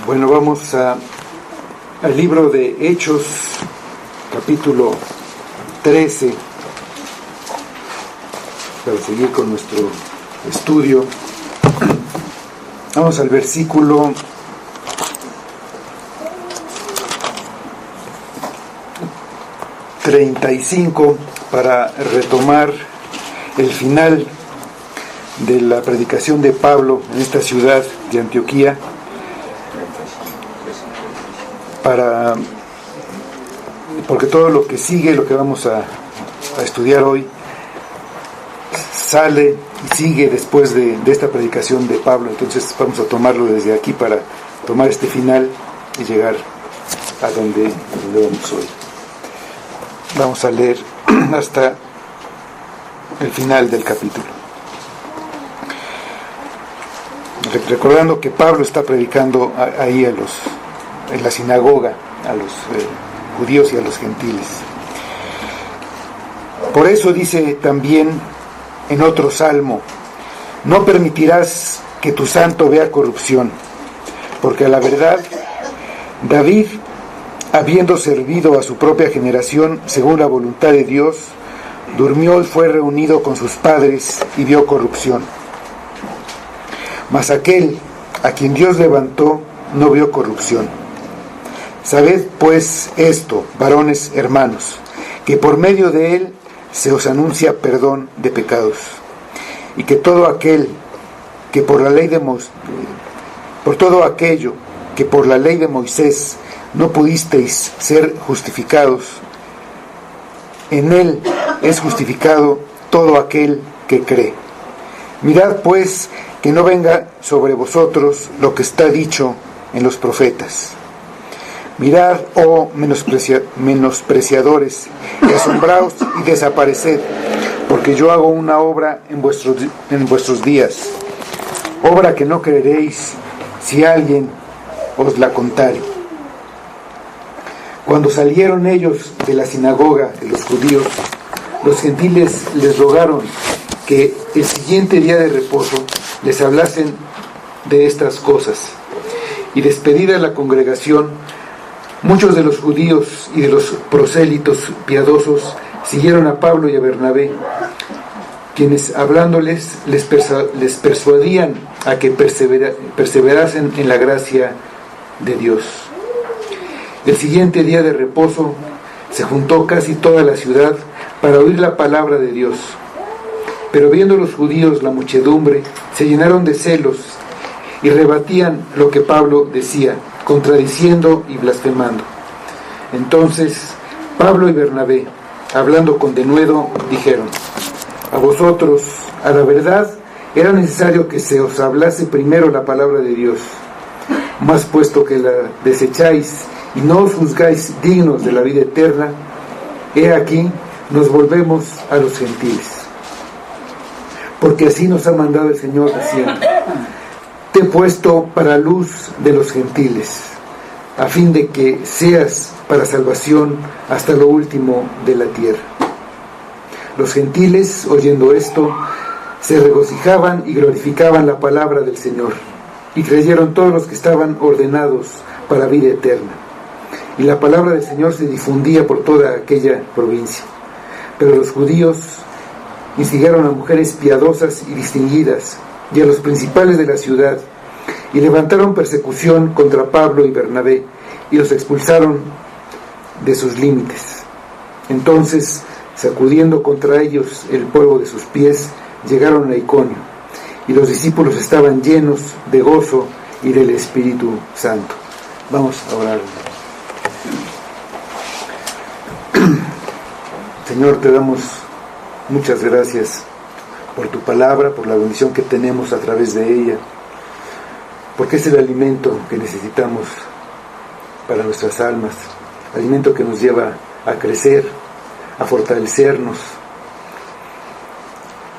Bueno, vamos al libro de Hechos, capítulo 13, para seguir con nuestro estudio. Vamos al versículo 35 para retomar el final de la predicación de Pablo en esta ciudad de Antioquía, porque todo lo que sigue, lo que vamos a estudiar hoy, sale y sigue después de esta predicación de Pablo. Entonces vamos a tomarlo desde aquí para tomar este final y llegar a donde vamos hoy. Vamos a leer hasta el final del capítulo. Recordando que Pablo está predicando ahí en la sinagoga a los judíos y a los gentiles. Por eso dice también en otro salmo: no permitirás que tu santo vea corrupción, porque a la verdad David, habiendo servido a su propia generación según la voluntad de Dios, durmió y fue reunido con sus padres y vio corrupción. Mas aquel a quien Dios levantó no vio corrupción. Sabed pues esto, varones hermanos, que por medio de él se os anuncia perdón de pecados, y que todo aquel que por todo aquello que por la ley de Moisés no pudisteis ser justificados, en él es justificado todo aquel que cree. Mirad pues que no venga sobre vosotros lo que está dicho en los profetas. Mirad, oh menospreciadores, y asombraos y desapareced, porque yo hago una obra en vuestros días, obra que no creeréis si alguien os la contare. Cuando salieron ellos de la sinagoga de los judíos, los gentiles les rogaron que el siguiente día de reposo les hablasen de estas cosas. Y despedida la congregación, muchos de los judíos y de los prosélitos piadosos siguieron a Pablo y a Bernabé, quienes hablándoles les persuadían a que perseverasen en la gracia de Dios. El siguiente día de reposo se juntó casi toda la ciudad para oír la palabra de Dios. Pero viendo los judíos la muchedumbre, se llenaron de celos y rebatían lo que Pablo decía, contradiciendo y blasfemando. Entonces Pablo y Bernabé, hablando con denuedo, dijeron: a vosotros, a la verdad, era necesario que se os hablase primero la palabra de Dios. Mas puesto que la desecháis y no os juzgáis dignos de la vida eterna, he aquí nos volvemos a los gentiles. Porque así nos ha mandado el Señor diciendo: te he puesto para luz de los gentiles, a fin de que seas para salvación hasta lo último de la tierra. Los gentiles, oyendo esto, se regocijaban y glorificaban la palabra del Señor, y creyeron todos los que estaban ordenados para vida eterna. Y la palabra del Señor se difundía por toda aquella provincia. Pero los judíos instigaron a mujeres piadosas y distinguidas y a los principales de la ciudad, y levantaron persecución contra Pablo y Bernabé, y los expulsaron de sus límites. Entonces, sacudiendo contra ellos el polvo de sus pies, llegaron a Iconio, y los discípulos estaban llenos de gozo y del Espíritu Santo. Vamos a orar. Señor, te damos muchas gracias por tu palabra, por la bendición que tenemos a través de ella, porque es el alimento que necesitamos para nuestras almas, alimento que nos lleva a crecer, a fortalecernos,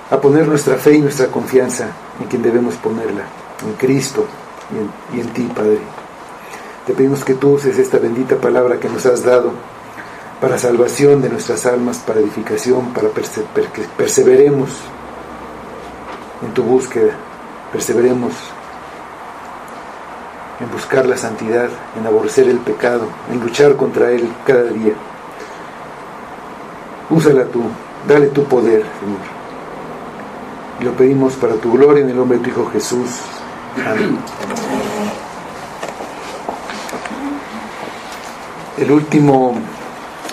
a poner nuestra fe y nuestra confianza en quien debemos ponerla, en Cristo y en ti, Padre. Te pedimos que tú uses esta bendita palabra que nos has dado para salvación de nuestras almas, para edificación, para que perseveremos en tu búsqueda, perseveremos en buscar la santidad, en aborrecer el pecado, en luchar contra él cada día. Úsala tú, dale tu poder, Señor. Y lo pedimos para tu gloria en el nombre de tu Hijo Jesús. Amén. El último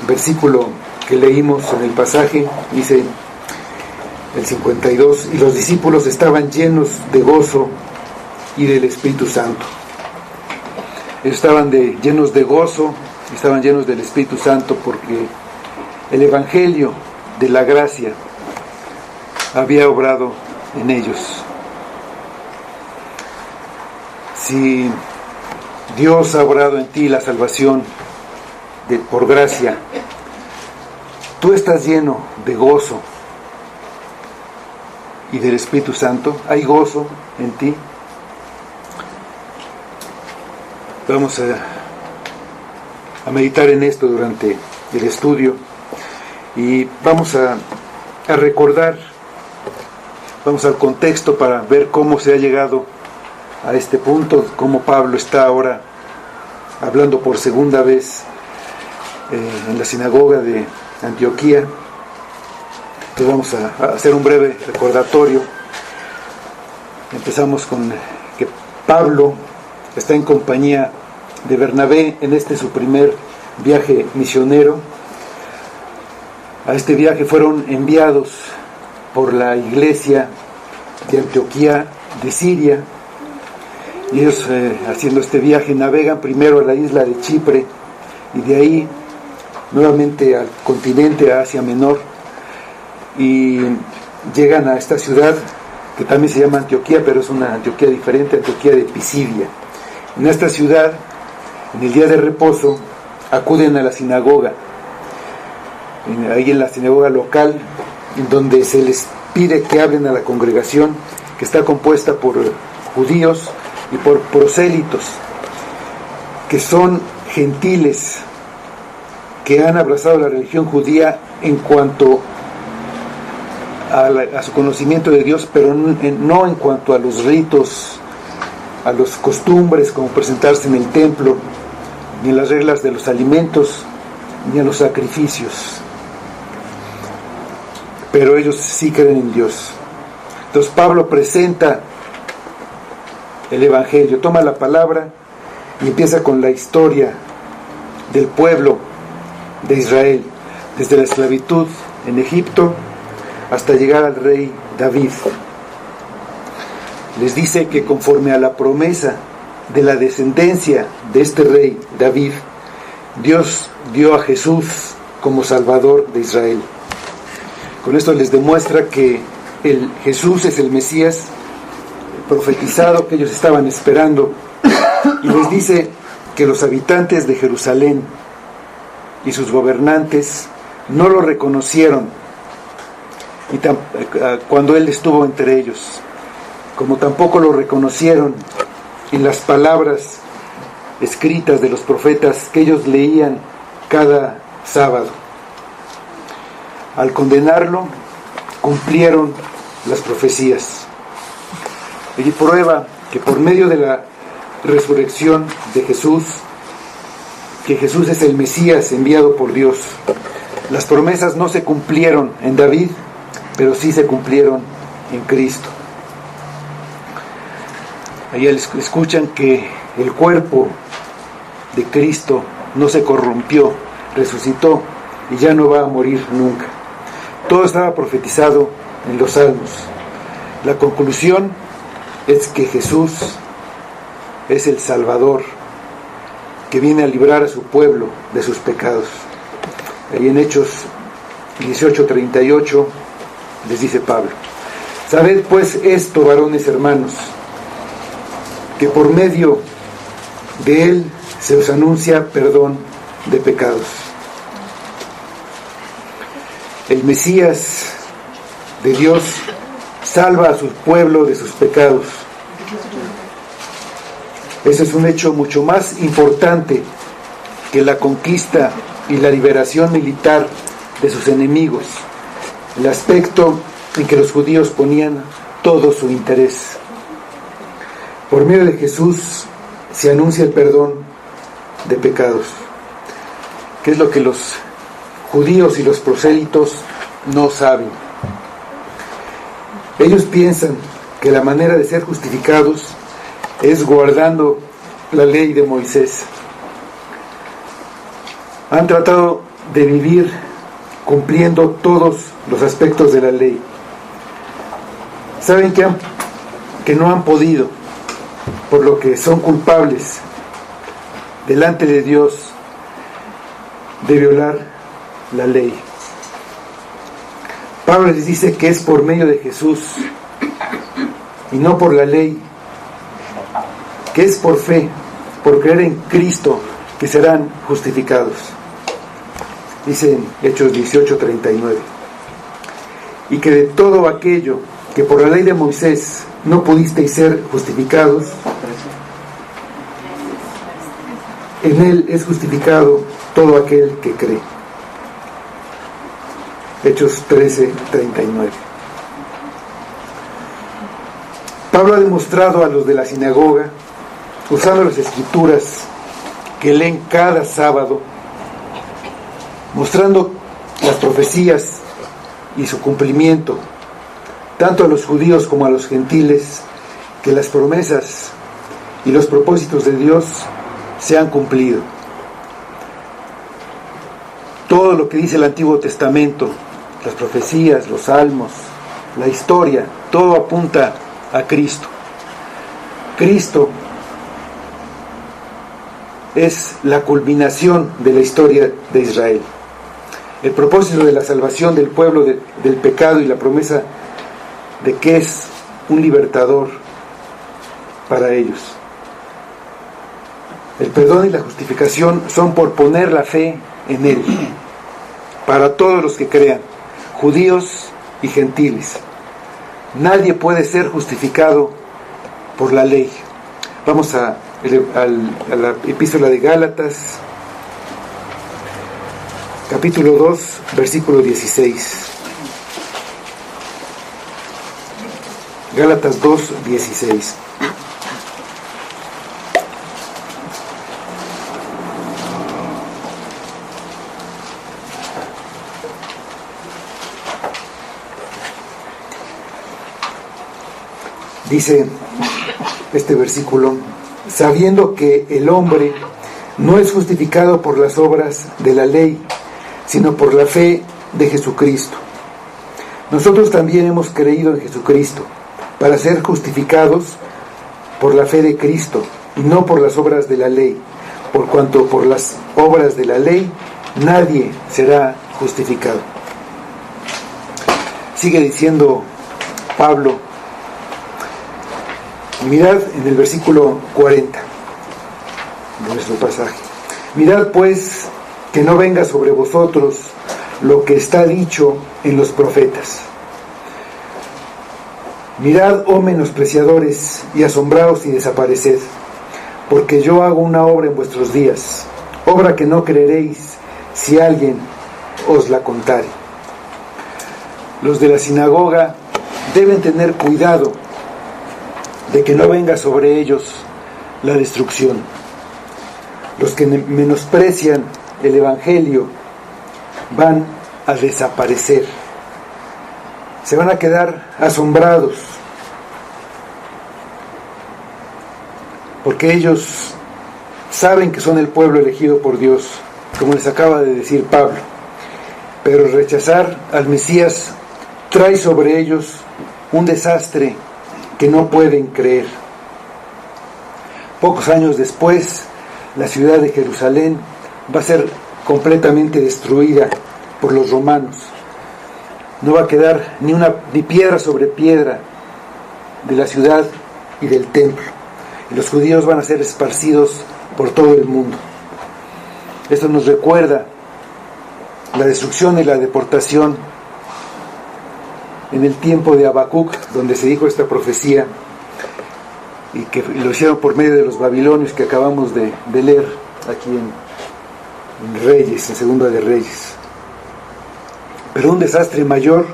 versículo que leímos en el pasaje dice, el 52, y los discípulos estaban llenos de gozo y del Espíritu Santo. Estaban llenos de gozo, estaban llenos del Espíritu Santo porque el Evangelio de la gracia había obrado en ellos. Si Dios ha obrado en ti la salvación por gracia, tú estás lleno de gozo y del Espíritu Santo. ¿Hay gozo en ti? Vamos a meditar en esto durante el estudio y vamos a recordar, vamos al contexto para ver cómo se ha llegado a este punto, cómo Pablo está ahora hablando por segunda vez en la sinagoga de Antioquía. Entonces vamos a hacer un breve recordatorio. Empezamos con que Pablo está en compañía de Bernabé en su primer viaje misionero. A este viaje fueron enviados por la iglesia de Antioquía de Siria, y ellos haciendo este viaje navegan primero a la isla de Chipre y de ahí nuevamente al continente, a Asia Menor, y llegan a esta ciudad que también se llama Antioquía, pero es una Antioquía diferente, Antioquía de Pisidia. En esta ciudad, en el día de reposo, acuden a la sinagoga, ahí en la sinagoga local, en donde se les pide que hablen a la congregación, que está compuesta por judíos y por prosélitos, que son gentiles, que han abrazado la religión judía en cuanto a su conocimiento de Dios, pero no en cuanto a los ritos, a las costumbres, como presentarse en el templo, ni a las reglas de los alimentos, ni a los sacrificios. Pero ellos sí creen en Dios. Entonces Pablo presenta el Evangelio, toma la palabra y empieza con la historia del pueblo de Israel, desde la esclavitud en Egipto hasta llegar al rey David. Les dice que conforme a la promesa de la descendencia de este rey David, Dios dio a Jesús como Salvador de Israel. Con esto les demuestra que Jesús es el Mesías profetizado que ellos estaban esperando, y les dice que los habitantes de Jerusalén y sus gobernantes no lo reconocieron cuando él estuvo entre ellos, como tampoco lo reconocieron en las palabras escritas de los profetas que ellos leían cada sábado. Al condenarlo, cumplieron las profecías. Y prueba que por medio de la resurrección de Jesús, que Jesús es el Mesías enviado por Dios. Las promesas no se cumplieron en David, pero sí se cumplieron en Cristo. Ahí escuchan que el cuerpo de Cristo no se corrompió, resucitó y ya no va a morir nunca. Todo estaba profetizado en los Salmos. La conclusión es que Jesús es el Salvador que viene a librar a su pueblo de sus pecados. Ahí en Hechos 18:38 les dice Pablo: sabed pues esto, varones hermanos, que por medio de él se os anuncia perdón de pecados. El Mesías de Dios salva a su pueblo de sus pecados. Ese es un hecho mucho más importante que la conquista y la liberación militar de sus enemigos, el aspecto en que los judíos ponían todo su interés. Por medio de Jesús, se anuncia el perdón de pecados. ¿Qué es lo que los judíos y los prosélitos no saben? Ellos piensan que la manera de ser justificados es guardando la ley de Moisés. Han tratado de vivir cumpliendo todos los aspectos de la ley. Saben que no han podido, por lo que son culpables delante de Dios de violar la ley. Pablo les dice que es por medio de Jesús y no por la ley, que es por fe, por creer en Cristo, que serán justificados. Dice en Hechos 18:39, y que de todo aquello que por la ley de Moisés no pudisteis ser justificados, en él es justificado todo aquel que cree. Hechos 13:39. Pablo ha demostrado a los de la sinagoga, usando las escrituras que leen cada sábado, mostrando las profecías y su cumplimiento, tanto a los judíos como a los gentiles, que las promesas y los propósitos de Dios se han cumplido. Todo lo que dice el Antiguo Testamento, las profecías, los salmos, la historia, todo apunta a Cristo. Cristo es la culminación de la historia de Israel. El propósito de la salvación del pueblo del pecado y la promesa de que es un libertador para ellos. El perdón y la justificación son por poner la fe en Él, para todos los que crean, judíos y gentiles. Nadie puede ser justificado por la ley. Vamos a la epístola de Gálatas, capítulo 2, versículo 16. Gálatas 2, 16. Dice este versículo: sabiendo que el hombre no es justificado por las obras de la ley, sino por la fe de Jesucristo. Nosotros también hemos creído en Jesucristo, para ser justificados por la fe de Cristo, y no por las obras de la ley, por cuanto por las obras de la ley nadie será justificado. Sigue diciendo Pablo, mirad en el versículo 40 de nuestro pasaje: mirad pues que no venga sobre vosotros lo que está dicho en los profetas. Mirad, oh menospreciadores, y asombraos y desapareced, porque yo hago una obra en vuestros días, obra que no creeréis si alguien os la contare. Los de la sinagoga deben tener cuidado de que no venga sobre ellos la destrucción. Los que menosprecian el Evangelio van a desaparecer. Se van a quedar asombrados, porque ellos saben que son el pueblo elegido por Dios, como les acaba de decir Pablo. Pero rechazar al Mesías trae sobre ellos un desastre que no pueden creer. Pocos años después, la ciudad de Jerusalén va a ser completamente destruida por los romanos. No va a quedar ni piedra sobre piedra de la ciudad y del templo. Y los judíos van a ser esparcidos por todo el mundo. Esto nos recuerda la destrucción y la deportación en el tiempo de Habacuc, donde se dijo esta profecía, y que lo hicieron por medio de los babilonios que acabamos de leer aquí en Reyes, en Segunda de Reyes. Pero un desastre mayor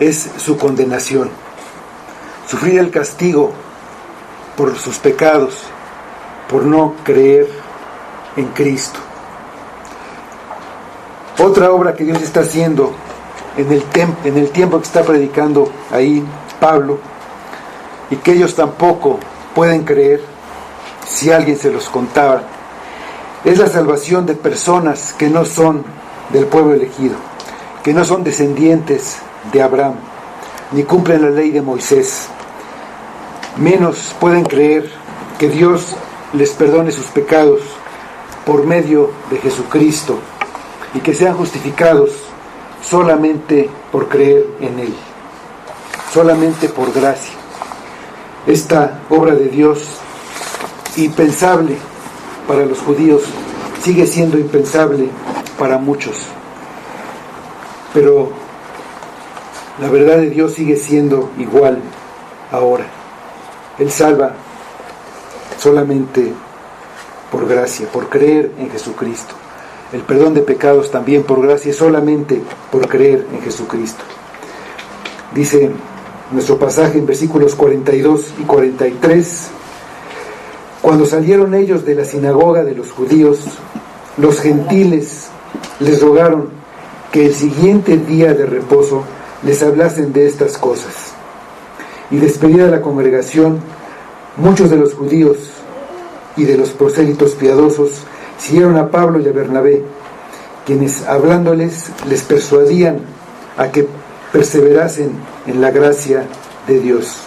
es su condenación. Sufrir el castigo por sus pecados, por no creer en Cristo. Otra obra que Dios está haciendo en el tiempo que está predicando ahí Pablo, y que ellos tampoco pueden creer si alguien se los contaba, es la salvación de personas que no son del pueblo elegido, que no son descendientes de Abraham, ni cumplen la ley de Moisés. Menos pueden creer que Dios les perdone sus pecados por medio de Jesucristo y que sean justificados solamente por creer en Él, solamente por gracia. Esta obra de Dios, impensable para los judíos, sigue siendo impensable para muchos, pero la verdad de Dios sigue siendo igual ahora. Él salva solamente por gracia, por creer en Jesucristo. El perdón de pecados también por gracia, solamente por creer en Jesucristo. Dice nuestro pasaje en versículos 42 y 43: cuando salieron ellos de la sinagoga de los judíos, los gentiles les rogaron que el siguiente día de reposo les hablasen de estas cosas. Y despedida la congregación, muchos de los judíos y de los prosélitos piadosos siguieron a Pablo y a Bernabé, quienes hablándoles les persuadían a que perseverasen en la gracia de Dios.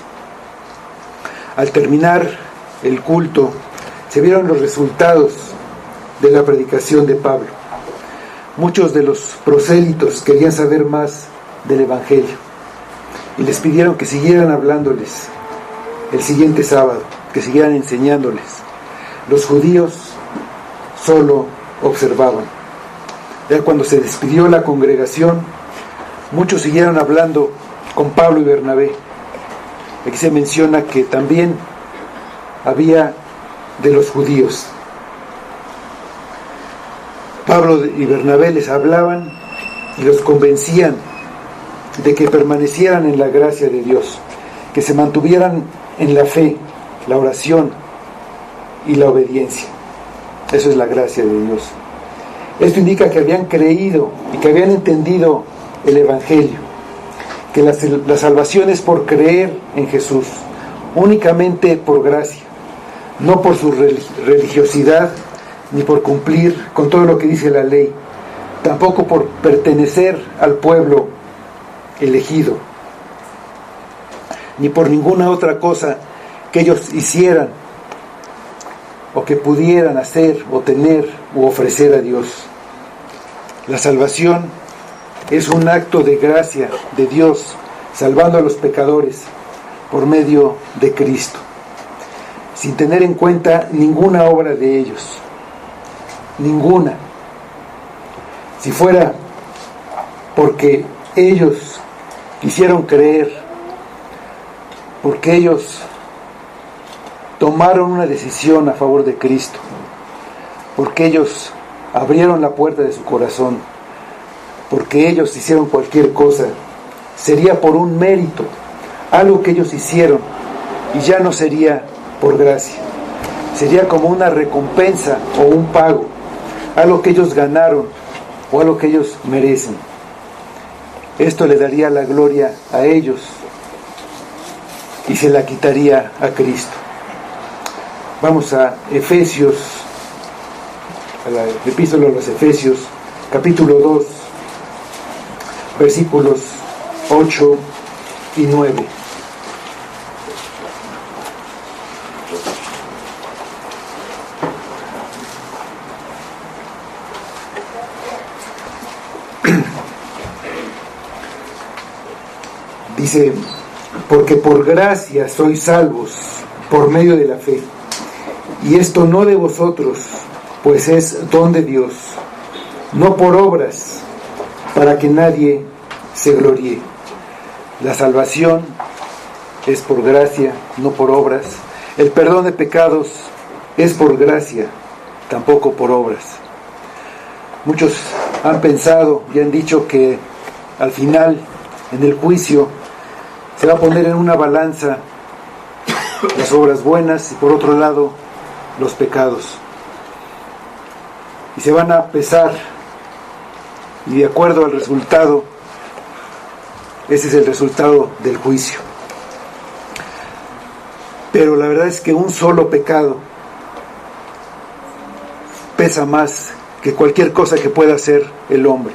Al terminar el culto, se vieron los resultados de la predicación de Pablo. Muchos de los prosélitos querían saber más del Evangelio y les pidieron que siguieran hablándoles el siguiente sábado, que siguieran enseñándoles. Los judíos solo observaban. Ya cuando se despidió la congregación, muchos siguieron hablando con Pablo y Bernabé. Aquí se menciona que también había de los judíos. Pablo y Bernabé les hablaban y los convencían de que permanecieran en la gracia de Dios, que se mantuvieran en la fe, la oración y la obediencia. Eso es la gracia de Dios. Esto indica que habían creído y que habían entendido el Evangelio, que la salvación es por creer en Jesús, únicamente por gracia, no por su religiosidad, ni por cumplir con todo lo que dice la ley, tampoco por pertenecer al pueblo elegido, ni por ninguna otra cosa que ellos hicieran o que pudieran hacer o tener u ofrecer a Dios. La salvación es un acto de gracia de Dios, salvando a los pecadores por medio de Cristo, sin tener en cuenta ninguna obra de ellos, ninguna. Si fuera porque ellos quisieron creer, porque ellos tomaron una decisión a favor de Cristo, porque ellos abrieron la puerta de su corazón, porque ellos hicieron cualquier cosa, sería por un mérito, algo que ellos hicieron, y ya no sería por gracia, sería como una recompensa o un pago, algo que ellos ganaron o algo que ellos merecen. Esto le daría la gloria a ellos y se la quitaría a Cristo. Vamos a Efesios, a la epístola a los Efesios, capítulo 2, versículos 8 y 9. Dice: porque por gracia sois salvos por medio de la fe, y esto no de vosotros, pues es don de Dios, no por obras, para que nadie se gloríe. La salvación es por gracia, no por obras. El perdón de pecados es por gracia, tampoco por obras. Muchos han pensado y han dicho que al final, en el juicio, se va a poner en una balanza las obras buenas y por otro lado los pecados. Y se van a pesar, y de acuerdo al resultado, ese es el resultado del juicio. Pero la verdad es que un solo pecado pesa más que cualquier cosa que pueda hacer el hombre.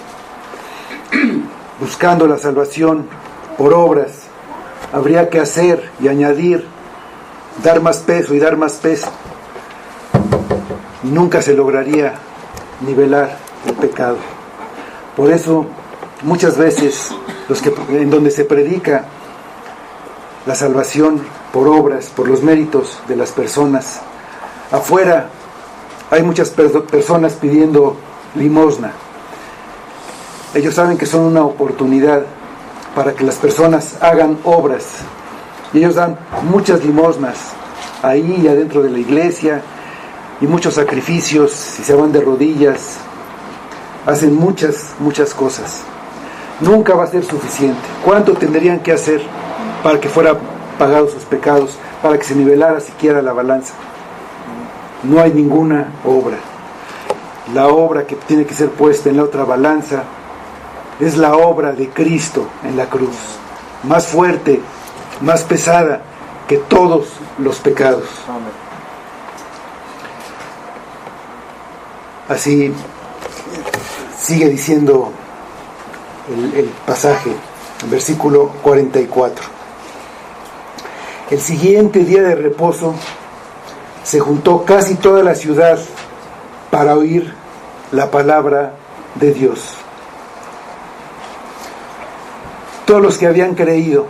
Buscando la salvación por obras, habría que hacer y añadir, dar más peso y dar más peso. Y nunca se lograría nivelar el pecado. Por eso, muchas veces, en donde se predica la salvación por obras, por los méritos de las personas, afuera hay muchas personas pidiendo limosna. Ellos saben que son una oportunidad para que las personas hagan obras, y ellos dan muchas limosnas ahí adentro de la iglesia, y muchos sacrificios, si se van de rodillas, hacen muchas cosas. Nunca va a ser suficiente. ¿Cuánto tendrían que hacer para que fueran pagados sus pecados, para que se nivelara siquiera la balanza? No hay ninguna obra. La obra que tiene que ser puesta en la otra balanza es la obra de Cristo en la cruz, más fuerte, más pesada que todos los pecados. Así sigue diciendo el pasaje, el versículo 44. El siguiente día de reposo se juntó casi toda la ciudad para oír la palabra de Dios. Todos los que habían creído,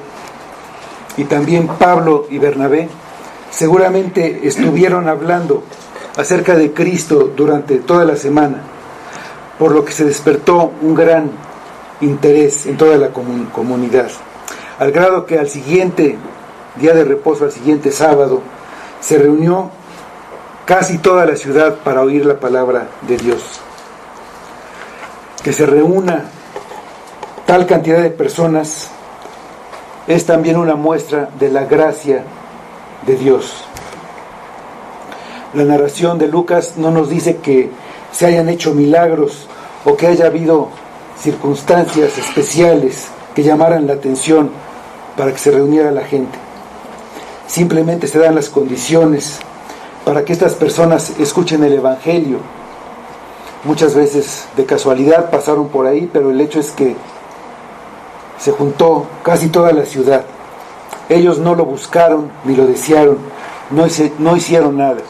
y también Pablo y Bernabé, seguramente estuvieron hablando acerca de Cristo durante toda la semana, por lo que se despertó un gran interés en toda la comunidad, al grado que al siguiente día de reposo, al siguiente sábado, se reunió casi toda la ciudad para oír la palabra de Dios. Que se reúna tal cantidad de personas es también una muestra de la gracia de Dios. La narración de Lucas no nos dice que se hayan hecho milagros o que haya habido circunstancias especiales que llamaran la atención para que se reuniera la gente. Simplemente se dan las condiciones para que estas personas escuchen el Evangelio. Muchas veces de casualidad pasaron por ahí, pero el hecho es que se juntó casi toda la ciudad. Ellos no lo buscaron ni lo desearon, no hicieron nada.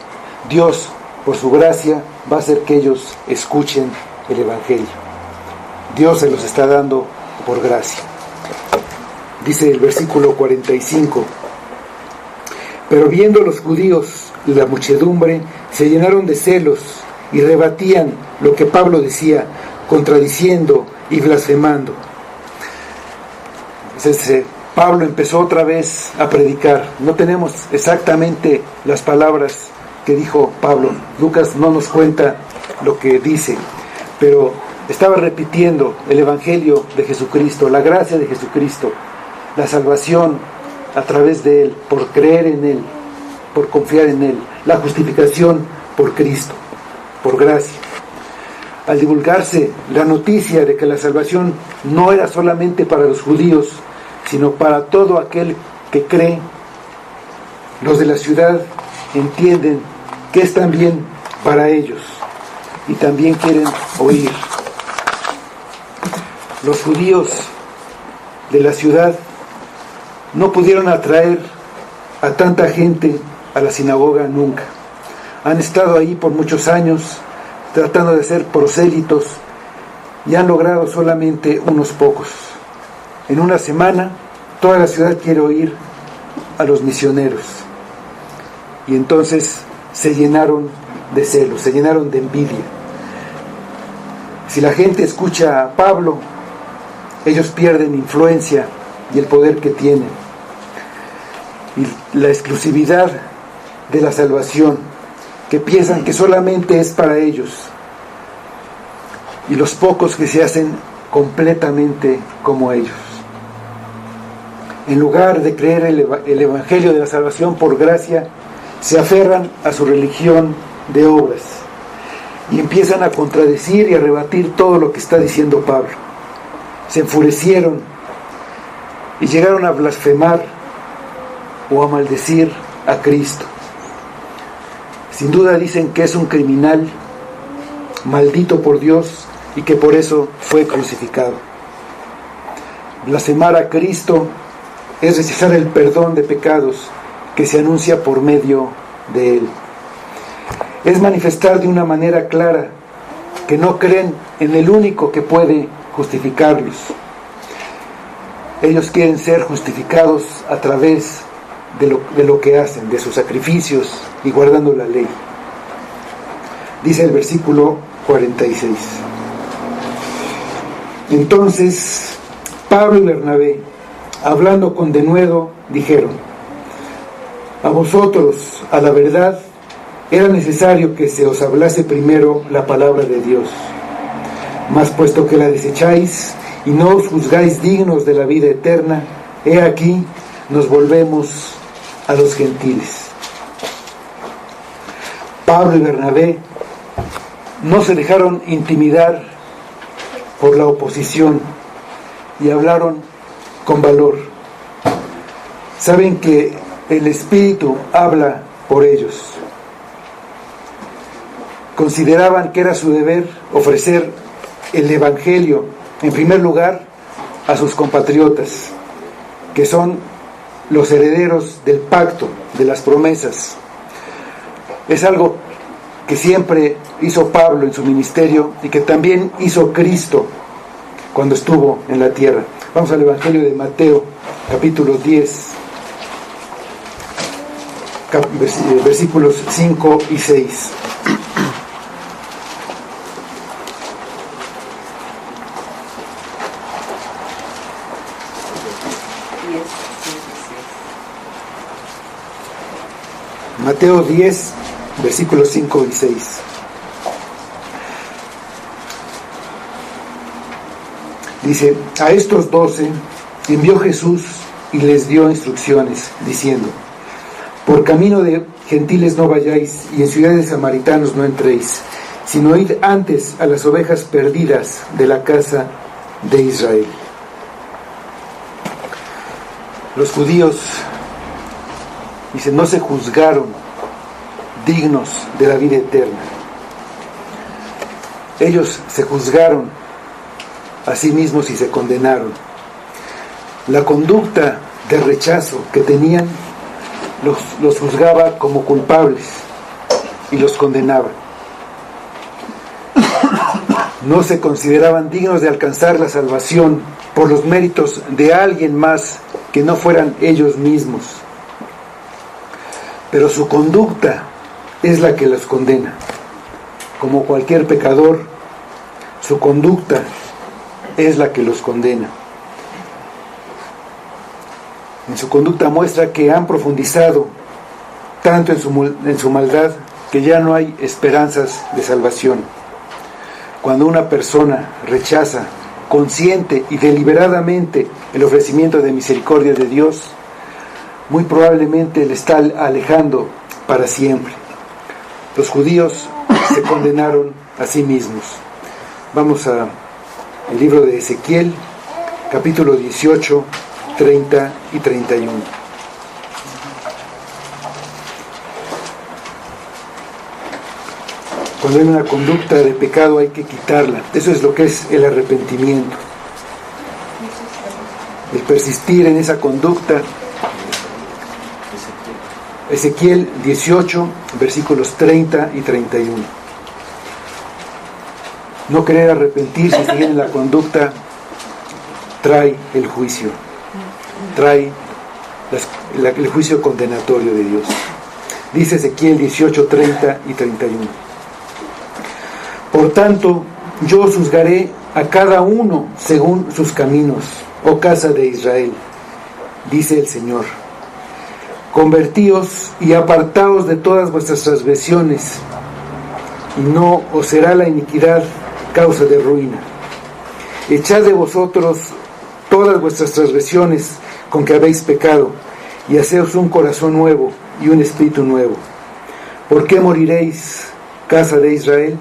Dios, por su gracia, va a hacer que ellos escuchen el Evangelio. Dios se los está dando por gracia. Dice el versículo 45: pero viendo los judíos y la muchedumbre, se llenaron de celos y rebatían lo que Pablo decía, contradiciendo y blasfemando. Entonces, Pablo empezó otra vez a predicar. No tenemos exactamente las palabras que dijo Pablo. Lucas no nos cuenta lo que dice, pero estaba repitiendo el Evangelio de Jesucristo, la gracia de Jesucristo, la salvación a través de Él, por creer en Él, por confiar en Él, la justificación por Cristo, por gracia. Al divulgarse la noticia de que la salvación no era solamente para los judíos, sino para todo aquel que cree, los de la ciudad entienden que es también para ellos y también quieren oír. Los judíos de la ciudad no pudieron atraer a tanta gente a la sinagoga nunca. Han estado ahí por muchos años tratando de ser prosélitos y han logrado solamente unos pocos. En una semana toda la ciudad quiere oír a los misioneros, y entonces se llenaron de celos, se llenaron de envidia. Si la gente escucha a Pablo, ellos pierden influencia y el poder que tienen, y la exclusividad de la salvación, que piensan que solamente es para ellos, y los pocos que se hacen completamente como ellos. En lugar de creer el Evangelio de la salvación por gracia, se aferran a su religión de obras y empiezan a contradecir y a rebatir todo lo que está diciendo Pablo. Se enfurecieron y llegaron a blasfemar o a maldecir a Cristo. Sin duda dicen que es un criminal maldito por Dios y que por eso fue crucificado. Blasfemar a Cristo es rechazar el perdón de pecados que se anuncia por medio de Él. Es manifestar de una manera clara que no creen en el único que puede justificarlos. Ellos quieren ser justificados a través de lo que hacen, de sus sacrificios y guardando la ley. Dice el versículo 46. Entonces Pablo y Bernabé, hablando con denuedo, dijeron: a vosotros, a la verdad, era necesario que se os hablase primero la palabra de Dios. Mas puesto que la desecháis y no os juzgáis dignos de la vida eterna, he aquí nos volvemos a los gentiles. Pablo y Bernabé no se dejaron intimidar por la oposición y hablaron con valor. Saben que el Espíritu habla por ellos. Consideraban que era su deber ofrecer el Evangelio, en primer lugar, a sus compatriotas, que son los herederos del pacto, de las promesas. Es algo que siempre hizo Pablo en su ministerio y que también hizo Cristo cuando estuvo en la tierra. Vamos al Evangelio de Mateo, capítulo 10, versículos 5 y 6. Mateo 10, versículos 5 y 6. Dice: a estos 12 envió Jesús y les dio instrucciones, diciendo: por camino de gentiles no vayáis, y en ciudades samaritanos no entréis, sino id antes a las ovejas perdidas de la casa de Israel. Los judíos, dice, no se juzgaron dignos de la vida eterna. Ellos se juzgaron a sí mismos y se condenaron. La conducta de rechazo que tenían los juzgaba como culpables y los condenaba. No se consideraban dignos de alcanzar la salvación por los méritos de alguien más que no fueran ellos mismos. Pero su conducta es la que los condena. Como cualquier pecador, su conducta es la que los condena. En su conducta muestra que han profundizado tanto en su maldad que ya no hay esperanzas de salvación. Cuando una persona rechaza consciente y deliberadamente el ofrecimiento de misericordia de Dios, muy probablemente le está alejando para siempre. Los judíos se condenaron a sí mismos. Vamos al libro de Ezequiel, capítulo 18, 30 y 31. Cuando hay una conducta de pecado hay que quitarla. Eso es lo que es el arrepentimiento. El persistir en esa conducta. Ezequiel 18, versículos 30 y 31. No querer arrepentirse y seguir en la conducta trae el juicio. Trae el juicio condenatorio de Dios. Dice Ezequiel 18, 30 y 31. Por tanto, yo juzgaré a cada uno según sus caminos, oh casa de Israel, dice el Señor. Convertíos y apartaos de todas vuestras transgresiones, y no os será la iniquidad causa de ruina. Echad de vosotros todas vuestras transgresiones con que habéis pecado, y haceos un corazón nuevo, y un espíritu nuevo. ¿Por qué moriréis, casa de Israel?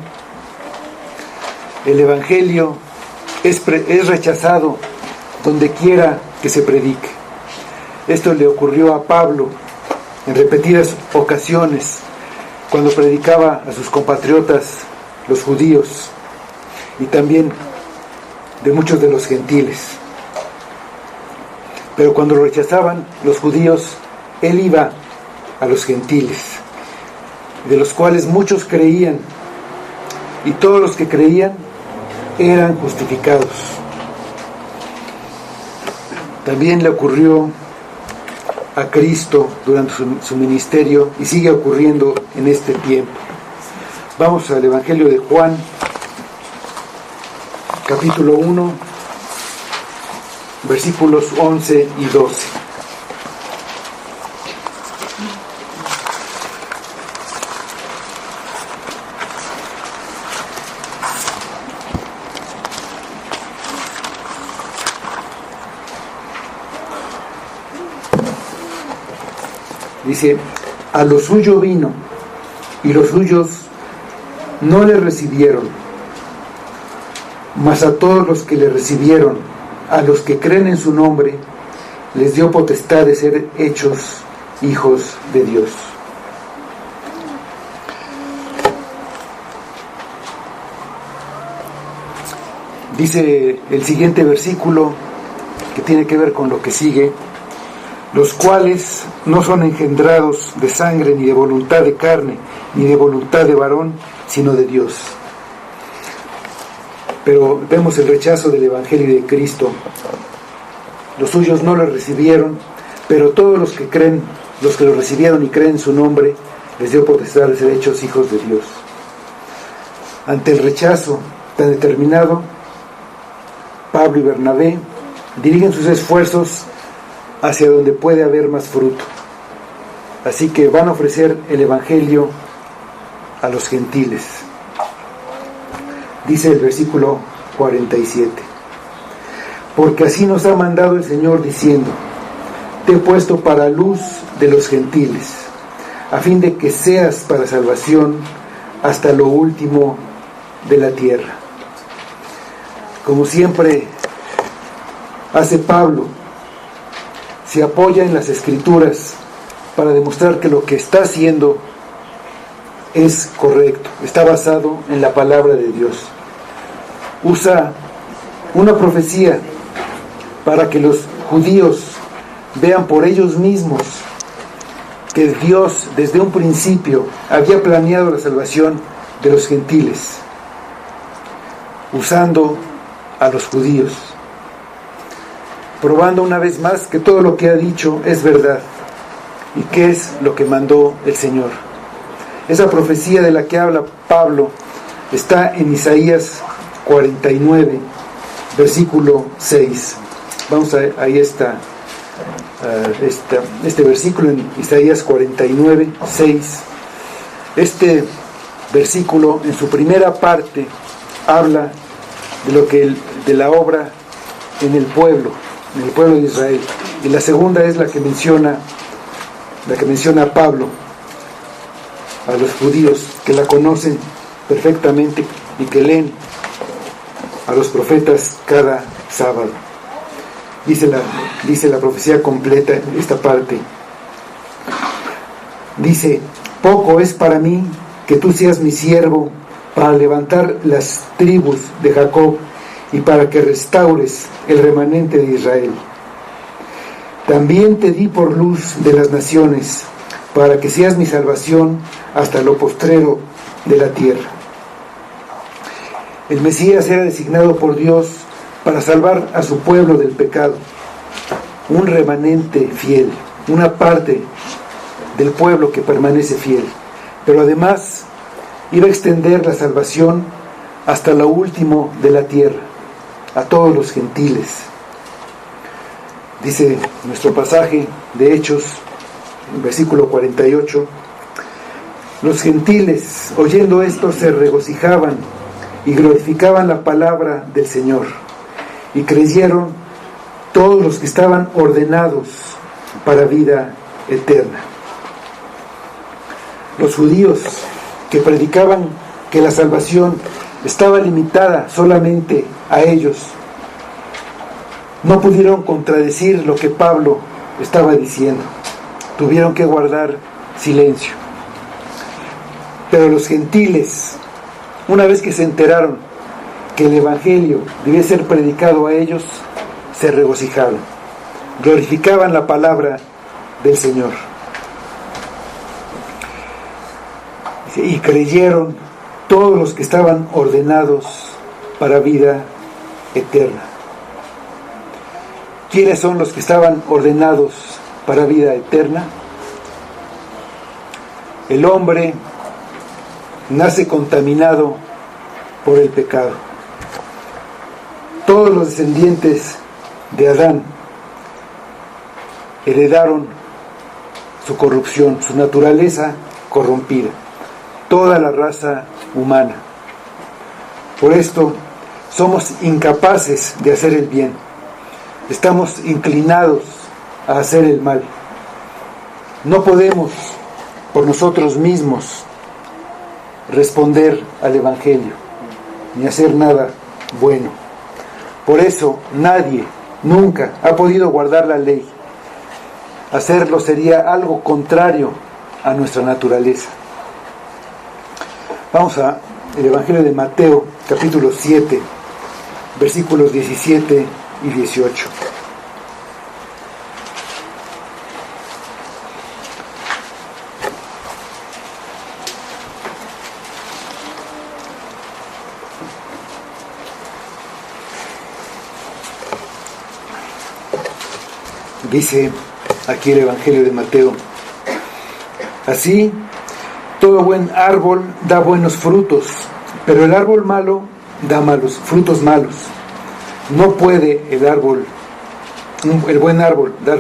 El Evangelio es rechazado donde quiera que se predique. Esto le ocurrió a Pablo en repetidas ocasiones cuando predicaba a sus compatriotas, los judíos, y también de muchos de los gentiles. Pero cuando lo rechazaban los judíos, él iba a los gentiles, de los cuales muchos creían, y todos los que creían eran justificados. También le ocurrió a Cristo durante su ministerio y sigue ocurriendo en este tiempo. Vamos al Evangelio de Juan, capítulo 1, versículos 11 y 12. Dice: a lo suyo vino, y los suyos no le recibieron, mas a todos los que le recibieron, a los que creen en su nombre, les dio potestad de ser hechos hijos de Dios. Dice el siguiente versículo, que tiene que ver con lo que sigue: los cuales no son engendrados de sangre, ni de voluntad de carne, ni de voluntad de varón, sino de Dios. Pero vemos el rechazo del Evangelio de Cristo. Los suyos no lo recibieron, pero todos los que creen, los que lo recibieron y creen en su nombre, les dio potestad de ser hechos hijos de Dios. Ante el rechazo tan determinado, Pablo y Bernabé dirigen sus esfuerzos hacia donde puede haber más fruto. Así que van a ofrecer el Evangelio a los gentiles. Dice el versículo 47: porque así nos ha mandado el Señor diciendo: te he puesto para luz de los gentiles, a fin de que seas para salvación hasta lo último de la tierra. Como siempre hace Pablo, se apoya en las Escrituras para demostrar que lo que está haciendo es correcto, está basado en la palabra de Dios. Usa una profecía para que los judíos vean por ellos mismos que Dios desde un principio había planeado la salvación de los gentiles, usando a los judíos, probando una vez más que todo lo que ha dicho es verdad y que es lo que mandó el Señor. Esa profecía de la que habla Pablo está en Isaías 49, versículo 6. Vamos a ahí está este versículo en Isaías 49, 6. Este versículo en su primera parte habla de la obra en el pueblo de Israel, y la segunda es la que menciona Pablo a los judíos que la conocen perfectamente y que leen a los profetas cada sábado. Dice la profecía completa en esta parte. Dice: poco es para mí que tú seas mi siervo para levantar las tribus de Jacob y para que restaures el remanente de Israel. También te di por luz de las naciones, para que seas mi salvación hasta lo postrero de la tierra. El Mesías era designado por Dios para salvar a su pueblo del pecado, un remanente fiel, una parte del pueblo que permanece fiel, pero además iba a extender la salvación hasta lo último de la tierra, a todos los gentiles. Dice nuestro pasaje de Hechos, en versículo 48, los gentiles, oyendo esto, se regocijaban y glorificaban la palabra del Señor, y creyeron todos los que estaban ordenados para vida eterna. Los judíos que predicaban que la salvación estaba limitada solamente a ellos, no pudieron contradecir lo que Pablo estaba diciendo. Tuvieron que guardar silencio. Pero los gentiles, una vez que se enteraron que el Evangelio debía ser predicado a ellos, se regocijaron, glorificaban la palabra del Señor. Y creyeron todos los que estaban ordenados para vida eterna. ¿Quiénes son los que estaban ordenados para vida eterna? El hombre nace contaminado por el pecado. Todos los descendientes de Adán heredaron su corrupción, su naturaleza corrompida. Toda la raza humana. Por esto somos incapaces de hacer el bien. Estamos inclinados a hacer el mal. No podemos por nosotros mismos responder al Evangelio, ni hacer nada bueno. Por eso nadie nunca ha podido guardar la ley. Hacerlo sería algo contrario a nuestra naturaleza. Vamos a el Evangelio de Mateo, capítulo 7, versículos 17 y 18. Dice aquí el Evangelio de Mateo: así, todo buen árbol da buenos frutos, pero el árbol malo da frutos malos. No puede el buen árbol dar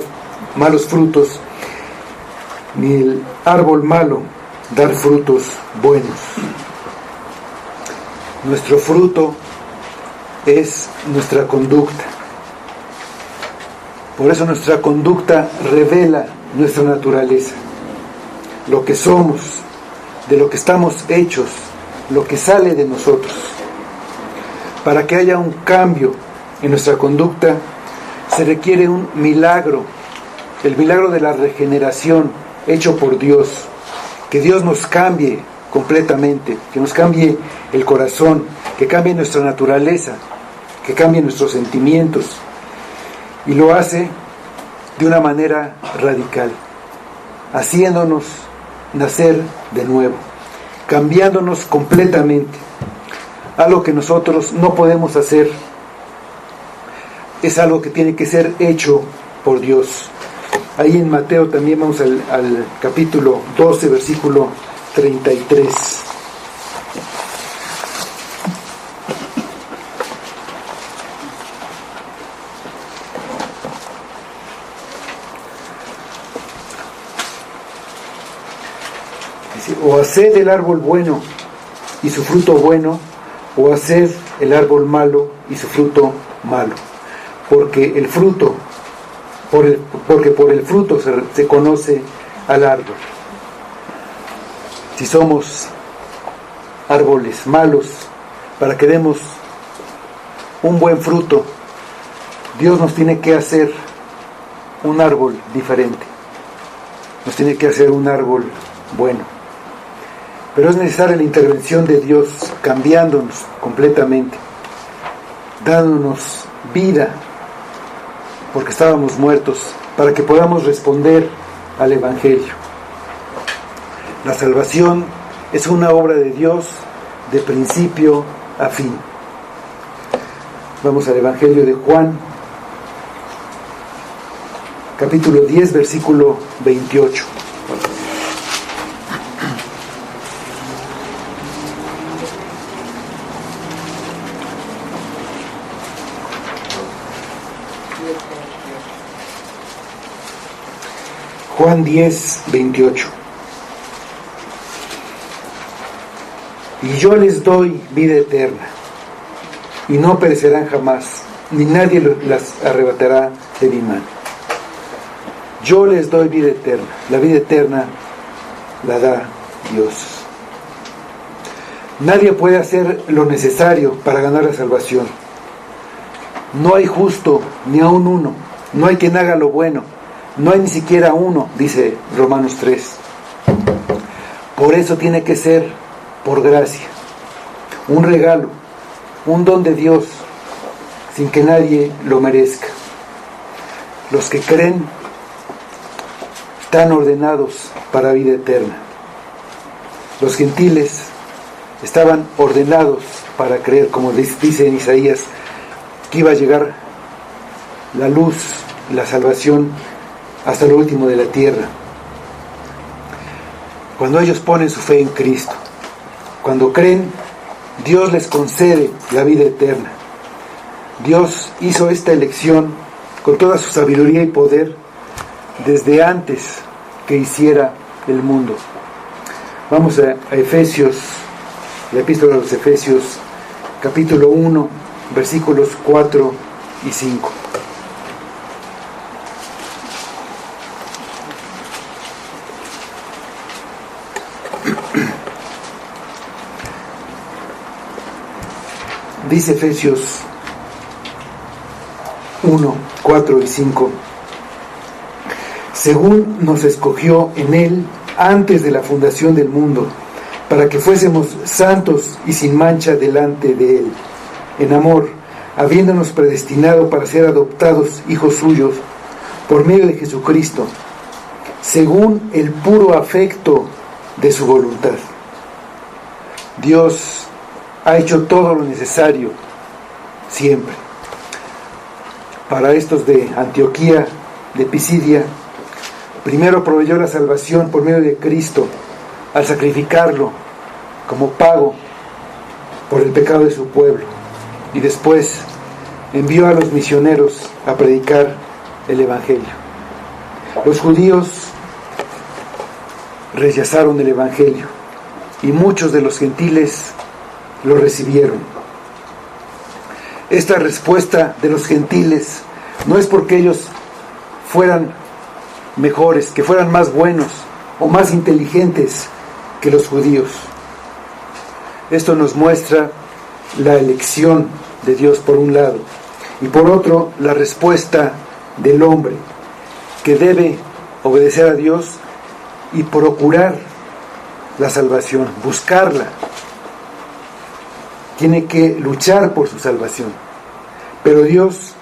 malos frutos, ni el árbol malo dar frutos buenos. Nuestro fruto es nuestra conducta. Por eso nuestra conducta revela nuestra naturaleza, lo que somos, de lo que estamos hechos, lo que sale de nosotros. Para que haya un cambio en nuestra conducta, se requiere un milagro, el milagro de la regeneración hecho por Dios, que Dios nos cambie completamente, que nos cambie el corazón, que cambie nuestra naturaleza, que cambie nuestros sentimientos, y lo hace de una manera radical, haciéndonos nacer de nuevo, cambiándonos completamente. Algo que nosotros no podemos hacer, es algo que tiene que ser hecho por Dios. Ahí en Mateo también vamos al capítulo 12, versículo 33. Dice: o haced el árbol bueno y su fruto bueno, o haced el árbol malo y su fruto malo. Porque por el fruto se conoce al árbol. Si somos árboles malos, para que demos un buen fruto, Dios nos tiene que hacer un árbol diferente. Nos tiene que hacer un árbol bueno. Pero es necesaria la intervención de Dios, cambiándonos completamente, dándonos vida, porque estábamos muertos, para que podamos responder al Evangelio. La salvación es una obra de Dios de principio a fin. Vamos al Evangelio de Juan, capítulo 10, versículo 28. Juan 10, 28. Y yo les doy vida eterna, y no perecerán jamás, ni nadie las arrebatará de mi mano. Yo les doy vida eterna. La vida eterna la da Dios. Nadie puede hacer lo necesario para ganar la salvación. No hay justo ni aun uno. No hay quien haga lo bueno. No hay ni siquiera uno, dice Romanos 3. Por eso tiene que ser por gracia, un regalo, un don de Dios, sin que nadie lo merezca. Los que creen están ordenados para vida eterna. Los gentiles estaban ordenados para creer, como dice en Isaías, que iba a llegar la luz, la salvación hasta lo último de la tierra. Cuando ellos ponen su fe en Cristo, cuando creen, Dios les concede la vida eterna. Dios hizo esta elección con toda su sabiduría y poder desde antes que hiciera el mundo. Vamos a Efesios, la epístola a los Efesios, capítulo 1, versículos 4 y 5. Dice Efesios 1, 4 y 5. Según nos escogió en Él antes de la fundación del mundo, para que fuésemos santos y sin mancha delante de Él, en amor, habiéndonos predestinado para ser adoptados hijos suyos por medio de Jesucristo, según el puro afecto de su voluntad. Dios ha hecho todo lo necesario siempre. Para estos de Antioquía, de Pisidia, primero proveyó la salvación por medio de Cristo al sacrificarlo como pago por el pecado de su pueblo, y después envió a los misioneros a predicar el Evangelio. Los judíos rechazaron el Evangelio y muchos de los gentiles lo recibieron. Esta respuesta de los gentiles no es porque ellos fueran mejores, que fueran más buenos o más inteligentes que los judíos. Esto nos muestra la elección de Dios por un lado, y por otro la respuesta del hombre, que debe obedecer a Dios y procurar la salvación, buscarla. Tiene que luchar por su salvación. Pero Dios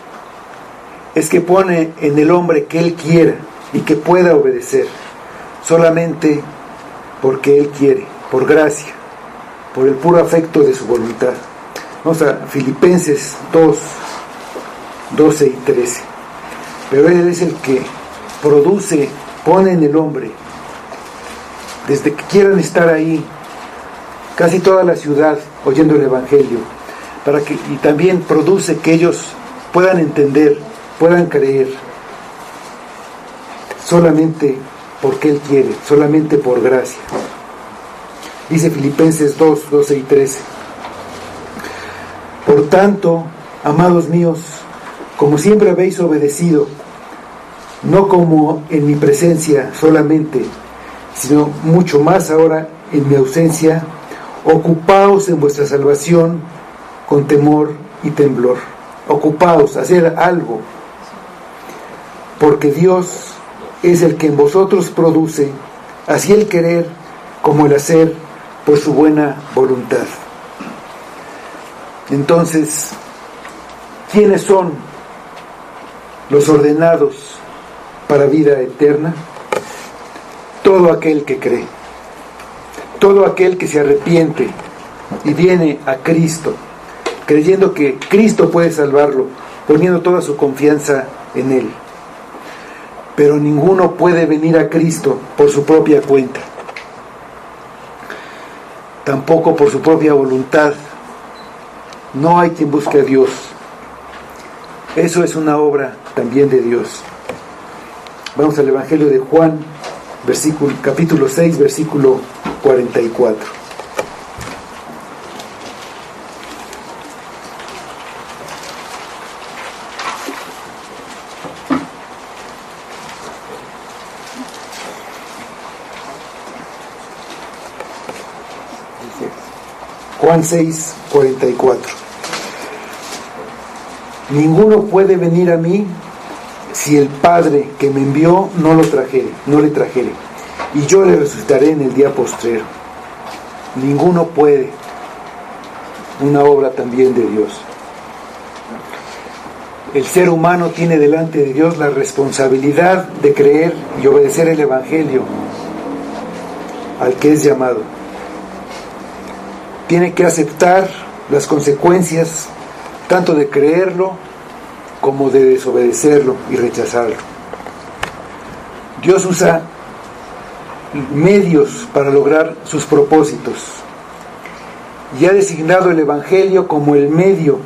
es que pone en el hombre que Él quiera y que pueda obedecer, solamente porque Él quiere, por gracia, por el puro afecto de su voluntad. Vamos a Filipenses 2, 12 y 13. Pero Él es el que produce, pone en el hombre, desde que quieran estar ahí, casi toda la ciudad oyendo el Evangelio, y también produce que ellos puedan entender, puedan creer, solamente porque Él quiere, solamente por gracia. Dice Filipenses 2, 12 y 13. Por tanto, amados míos, como siempre habéis obedecido, no como en mi presencia solamente, sino mucho más ahora en mi ausencia, ocupaos en vuestra salvación con temor y temblor. Ocupaos, hacer algo, porque Dios es el que en vosotros produce así el querer como el hacer por su buena voluntad. Entonces, ¿quiénes son los ordenados para vida eterna? Todo aquel que cree, todo aquel que se arrepiente y viene a Cristo, creyendo que Cristo puede salvarlo, poniendo toda su confianza en Él. Pero ninguno puede venir a Cristo por su propia cuenta, tampoco por su propia voluntad. No hay quien busque a Dios. Eso es una obra también de Dios. Vamos al Evangelio de Juan, capítulo 6, versículo 44. Juan 6:44. Ninguno puede venir a mí si el Padre que me envió no le trajere, y yo le resucitaré en el día postrero. Ninguno puede. Una obra también de Dios. El ser humano tiene delante de Dios la responsabilidad de creer y obedecer el Evangelio al que es llamado. Tiene que aceptar las consecuencias tanto de creerlo como de desobedecerlo y rechazarlo. Dios usa medios para lograr sus propósitos y ha designado el Evangelio como el medio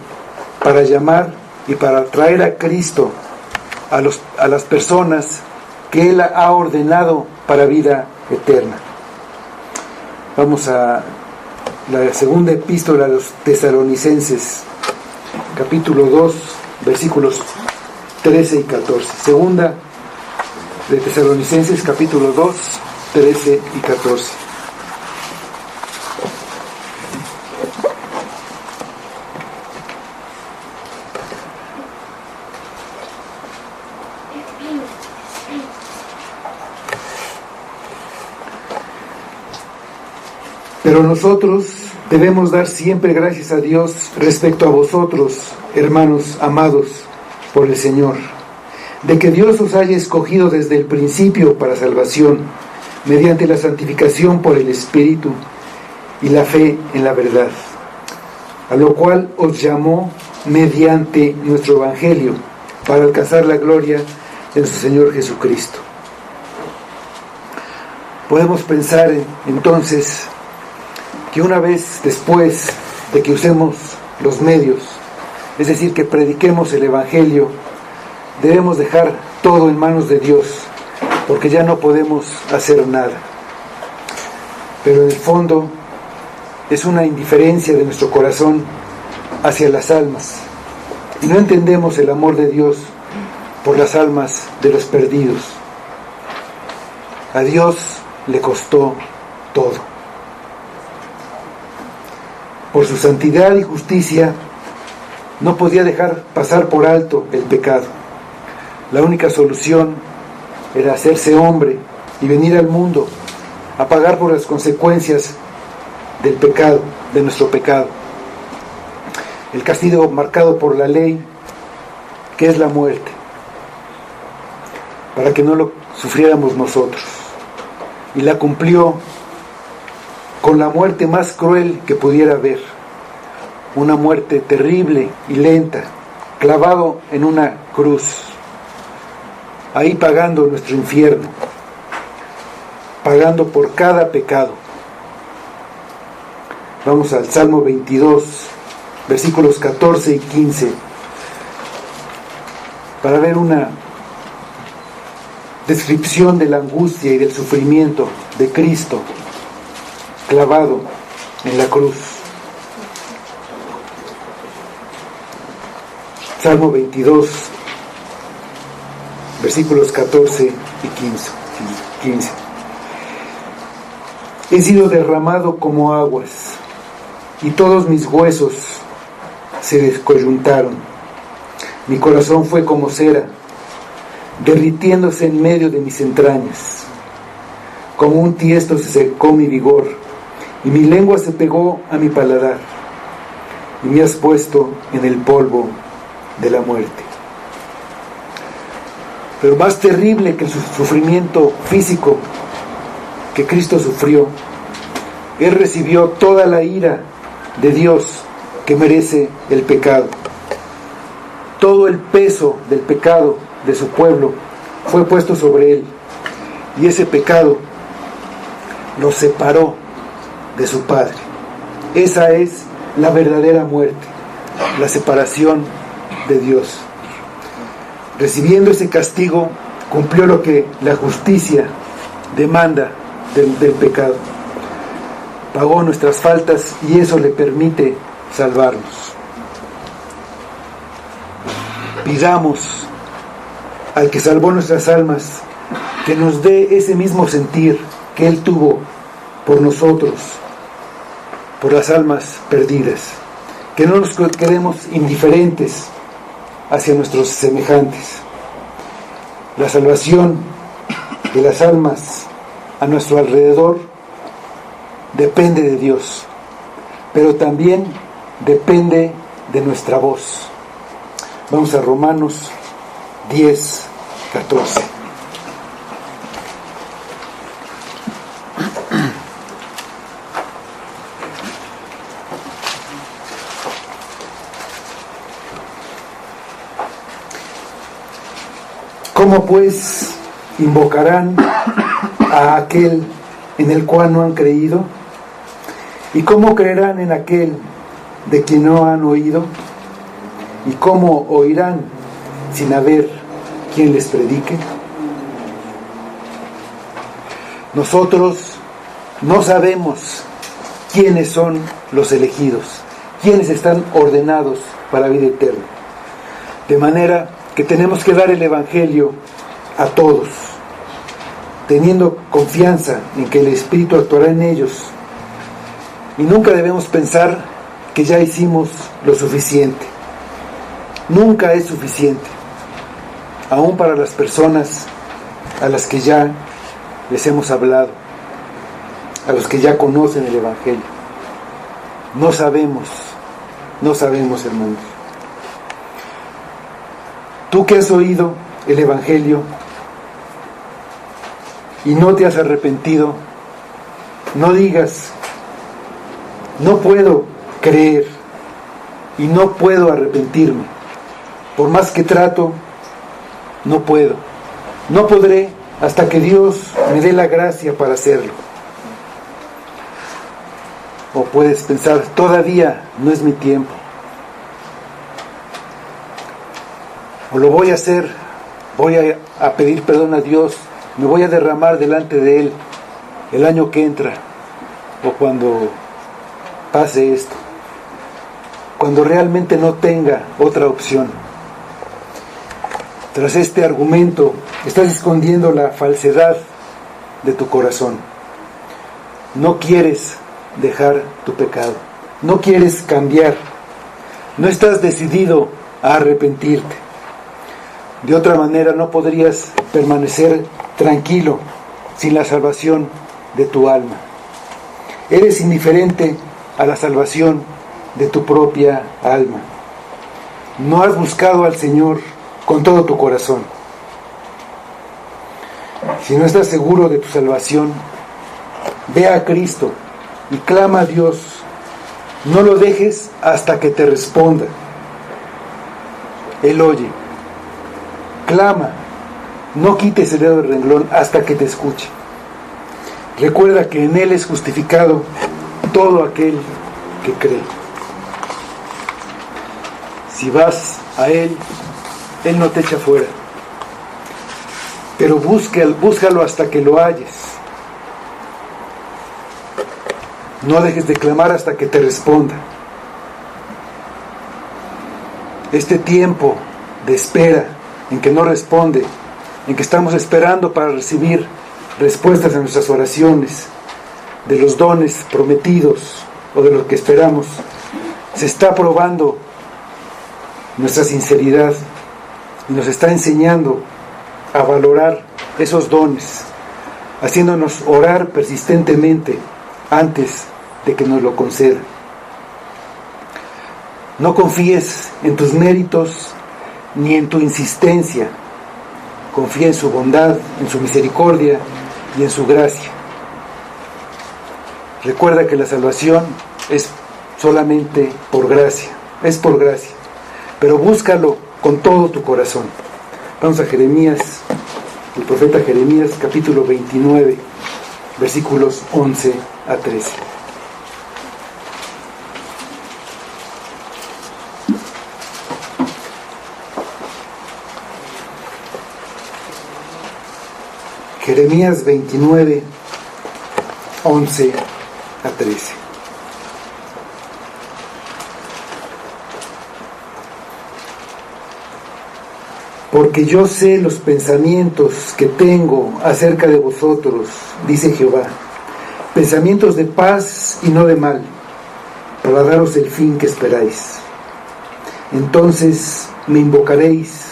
para llamar y para traer a Cristo a las personas que Él ha ordenado para vida eterna. Vamos a la segunda epístola a los Tesalonicenses, capítulo 2, versículos 13 y 14. Segunda de Tesalonicenses, capítulo 2, 13 y 14. Pero nosotros debemos dar siempre gracias a Dios respecto a vosotros, hermanos amados por el Señor, de que Dios os haya escogido desde el principio para salvación, mediante la santificación por el Espíritu y la fe en la verdad, a lo cual os llamó mediante nuestro Evangelio, para alcanzar la gloria de nuestro Señor Jesucristo. Podemos pensar entonces que una vez después de que usemos los medios, es decir, que prediquemos el Evangelio, debemos dejar todo en manos de Dios, porque ya no podemos hacer nada. Pero en el fondo es una indiferencia de nuestro corazón hacia las almas, y no entendemos el amor de Dios por las almas de los perdidos. A Dios le costó todo. Por su santidad y justicia, no podía dejar pasar por alto el pecado. La única solución era hacerse hombre y venir al mundo a pagar por las consecuencias del pecado, de nuestro pecado. El castigo marcado por la ley, que es la muerte, para que no lo sufriéramos nosotros. Y la cumplió con la muerte más cruel que pudiera haber, una muerte terrible y lenta, clavado en una cruz, ahí pagando nuestro infierno, pagando por cada pecado. Vamos al Salmo 22, versículos 14 y 15, para ver una descripción de la angustia y del sufrimiento de Cristo clavado en la cruz. Salmo 22, versículos 14 y 15. He sido derramado como aguas, y todos mis huesos se descoyuntaron. Mi corazón fue como cera, derritiéndose en medio de mis entrañas. Como un tiesto se secó mi vigor, y mi lengua se pegó a mi paladar, y me has puesto en el polvo de la muerte. Pero más terrible que el sufrimiento físico que Cristo sufrió, Él recibió toda la ira de Dios que merece el pecado. Todo el peso del pecado de su pueblo fue puesto sobre Él, y ese pecado lo separó de su Padre. Esa es la verdadera muerte, la separación de Dios. Recibiendo ese castigo, cumplió lo que la justicia demanda del pecado. Pagó nuestras faltas y eso le permite salvarnos. Pidamos al que salvó nuestras almas que nos dé ese mismo sentir que Él tuvo por nosotros, por las almas perdidas, que no nos quedemos indiferentes hacia nuestros semejantes. La salvación de las almas a nuestro alrededor depende de Dios, pero también depende de nuestra voz. Vamos a Romanos 10, 14. ¿Cómo pues invocarán a aquel en el cual no han creído? ¿Y cómo creerán en aquel de quien no han oído? ¿Y cómo oirán sin haber quien les predique? Nosotros no sabemos quiénes son los elegidos, quiénes están ordenados para vida eterna. De manera que tenemos que dar el Evangelio a todos, teniendo confianza en que el Espíritu actuará en ellos. Y nunca debemos pensar que ya hicimos lo suficiente. Nunca es suficiente, aún para las personas a las que ya les hemos hablado, a los que ya conocen el Evangelio. No sabemos, hermanos. Tú que has oído el Evangelio y no te has arrepentido, no digas: no puedo creer y no puedo arrepentirme. Por más que trato, no puedo. No podré hasta que Dios me dé la gracia para hacerlo. O puedes pensar: todavía no es mi tiempo. O lo voy a hacer, voy a pedir perdón a Dios, me voy a derramar delante de Él el año que entra, o cuando pase esto, cuando realmente no tenga otra opción. Tras este argumento estás escondiendo la falsedad de tu corazón. No quieres dejar tu pecado, no quieres cambiar, no estás decidido a arrepentirte. De otra manera no podrías permanecer tranquilo sin la salvación de tu alma. Eres indiferente a la salvación de tu propia alma. No has buscado al Señor con todo tu corazón. Si no estás seguro de tu salvación, ve a Cristo y clama a Dios. No lo dejes hasta que te responda. Él oye. Clama, no quites el dedo del renglón hasta que te escuche. Recuerda que en Él es justificado todo aquel que cree. Si vas a Él, Él no te echa fuera. Pero búscalo hasta que lo halles. No dejes de clamar hasta que te responda. Este tiempo de espera en que no responde, en que estamos esperando para recibir respuestas a nuestras oraciones, de los dones prometidos o de lo que esperamos, se está probando nuestra sinceridad y nos está enseñando a valorar esos dones, haciéndonos orar persistentemente antes de que nos lo conceda. No confíes en tus méritos ni en tu insistencia. Confía en su bondad, en su misericordia y en su gracia. Recuerda que la salvación es solamente por gracia, es por gracia, pero búscalo con todo tu corazón. Vamos a Jeremías, el profeta Jeremías, capítulo 29, versículos 11 a 13. Jeremías 29, 11 a 13. Porque yo sé los pensamientos que tengo acerca de vosotros, dice Jehová, pensamientos de paz y no de mal, para daros el fin que esperáis. Entonces me invocaréis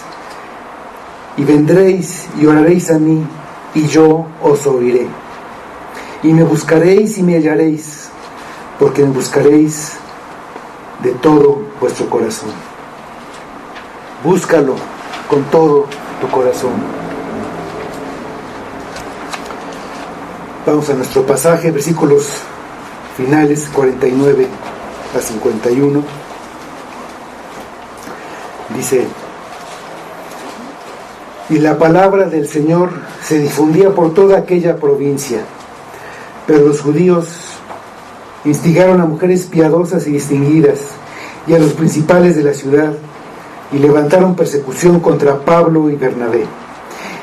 y vendréis y oraréis a mí, y yo os oiré. Y me buscaréis y me hallaréis, porque me buscaréis de todo vuestro corazón. Búscalo con todo tu corazón. Vamos a nuestro pasaje, versículos finales 49 a 51. Dice: y la palabra del Señor se difundía por toda aquella provincia, pero los judíos instigaron a mujeres piadosas y distinguidas y a los principales de la ciudad, y levantaron persecución contra Pablo y Bernabé,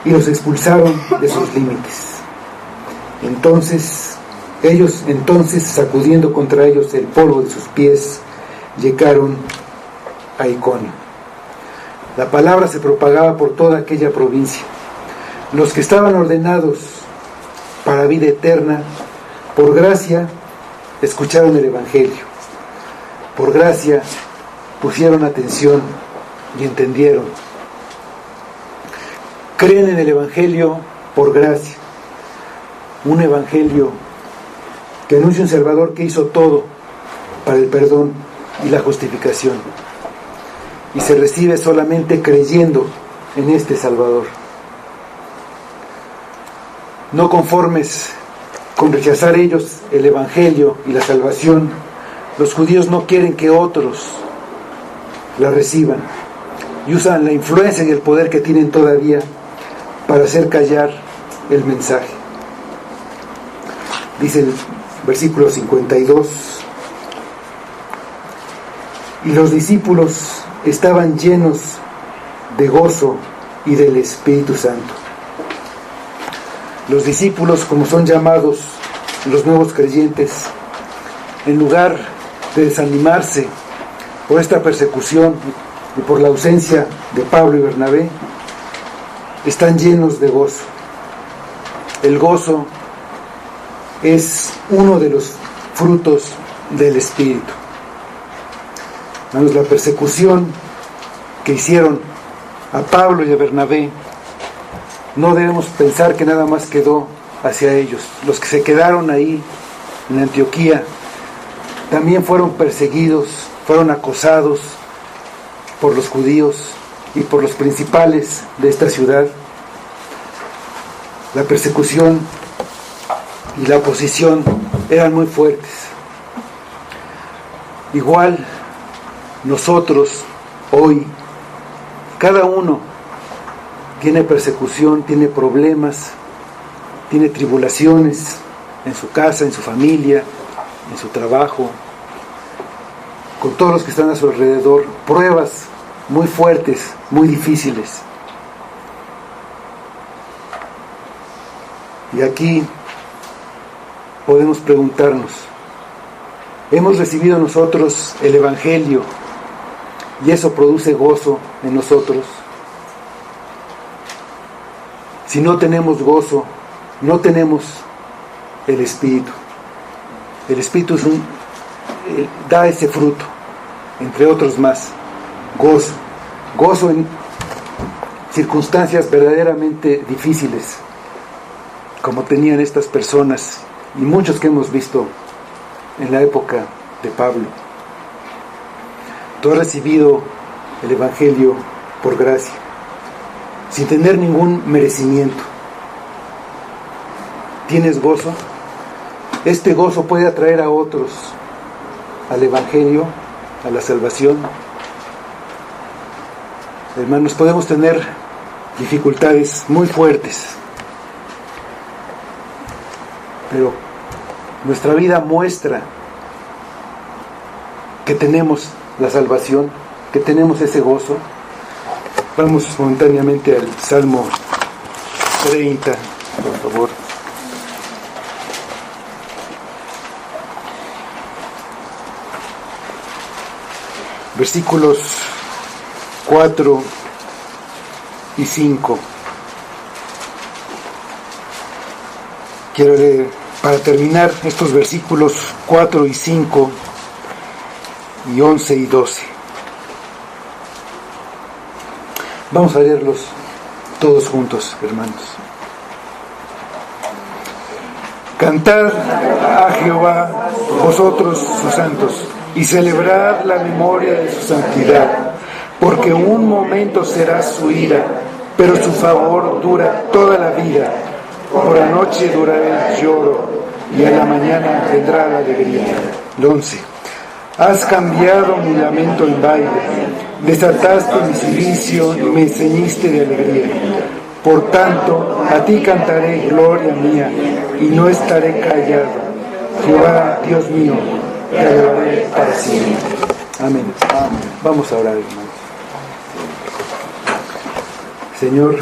y los expulsaron de sus límites. Entonces, sacudiendo contra ellos el polvo de sus pies, llegaron a Iconio. La palabra se propagaba por toda aquella provincia. Los que estaban ordenados para vida eterna, por gracia, escucharon el Evangelio. Por gracia, pusieron atención y entendieron. Creen en el Evangelio por gracia. Un Evangelio que anuncia un Salvador que hizo todo para el perdón y la justificación. Y se recibe solamente creyendo en este Salvador. No conformes con rechazar ellos el Evangelio y la salvación, los judíos no quieren que otros la reciban, y usan la influencia y el poder que tienen todavía para hacer callar el mensaje. Dice el versículo 52: y los discípulos estaban llenos de gozo y del Espíritu Santo. Los discípulos, como son llamados los nuevos creyentes, en lugar de desanimarse por esta persecución y por la ausencia de Pablo y Bernabé, están llenos de gozo. El gozo es uno de los frutos del Espíritu. La persecución que hicieron a Pablo y a Bernabé, no debemos pensar que nada más quedó hacia ellos. Los que se quedaron ahí en Antioquía también fueron perseguidos, fueron acosados por los judíos y por los principales de esta ciudad. La persecución y la oposición eran muy fuertes. Igual nosotros hoy, cada uno tiene persecución, tiene problemas, tiene tribulaciones en su casa, en su familia, en su trabajo, con todos los que están a su alrededor, pruebas muy fuertes, muy difíciles. Y aquí podemos preguntarnos: ¿hemos recibido nosotros el Evangelio y eso produce gozo en nosotros? Si no tenemos gozo, no tenemos el Espíritu. El Espíritu da ese fruto, entre otros más. Gozo en circunstancias verdaderamente difíciles, como tenían estas personas y muchos que hemos visto en la época de Pablo. Tú has recibido el Evangelio por gracia, sin tener ningún merecimiento. ¿Tienes gozo? Este gozo puede atraer a otros al Evangelio, a la salvación. Hermanos, podemos tener dificultades muy fuertes, pero nuestra vida muestra que tenemos la salvación, que tenemos ese gozo. Vamos momentáneamente al Salmo 30, por favor. Versículos 4 y 5. Quiero leer, para terminar, estos versículos 4 y 5 y 11 y 12. Vamos a leerlos todos juntos, hermanos. Cantad a Jehová, vosotros sus santos, y celebrad la memoria de su santidad, porque un momento será su ira, pero su favor dura toda la vida. Por la noche durará el lloro, y a la mañana vendrá la alegría. El 11. Has cambiado mi lamento en baile, desataste mi cilicio y me ceñiste de alegría. Por tanto, a ti cantaré, gloria mía, y no estaré callado. Jehová, Dios mío, te alabaré para siempre. Amén. Amén. Vamos a orar, hermanos. Señor,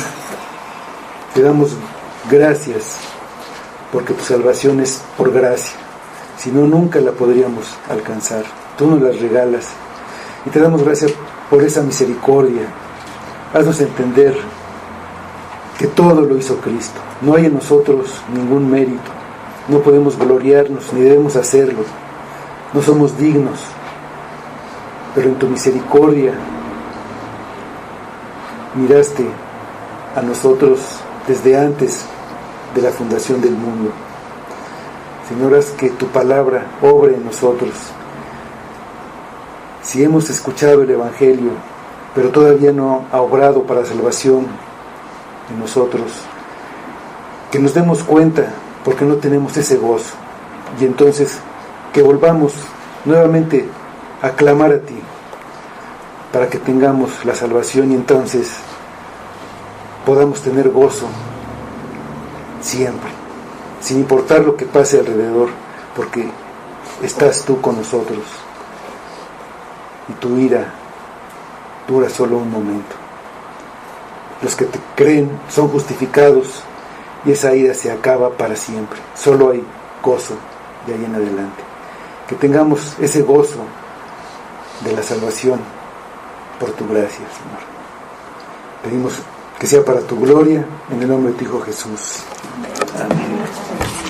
te damos gracias porque tu salvación es por gracia. Si no, nunca la podríamos alcanzar. Tú nos las regalas y te damos gracias por esa misericordia. Haznos entender que todo lo hizo Cristo. No hay en nosotros ningún mérito. No podemos gloriarnos ni debemos hacerlo. No somos dignos. Pero en tu misericordia miraste a nosotros desde antes de la fundación del mundo. Señor, haz que tu palabra obre en nosotros. Si hemos escuchado el Evangelio, pero todavía no ha obrado para salvación en nosotros, que nos demos cuenta porque no tenemos ese gozo, y entonces que volvamos nuevamente a clamar a ti para que tengamos la salvación y entonces podamos tener gozo siempre, sin importar lo que pase alrededor, porque estás tú con nosotros y tu ira dura solo un momento. Los que te creen son justificados y esa ira se acaba para siempre. Solo hay gozo de ahí en adelante. Que tengamos ese gozo de la salvación por tu gracia, Señor. Pedimos que sea para tu gloria, en el nombre de tu Hijo Jesús. Amén.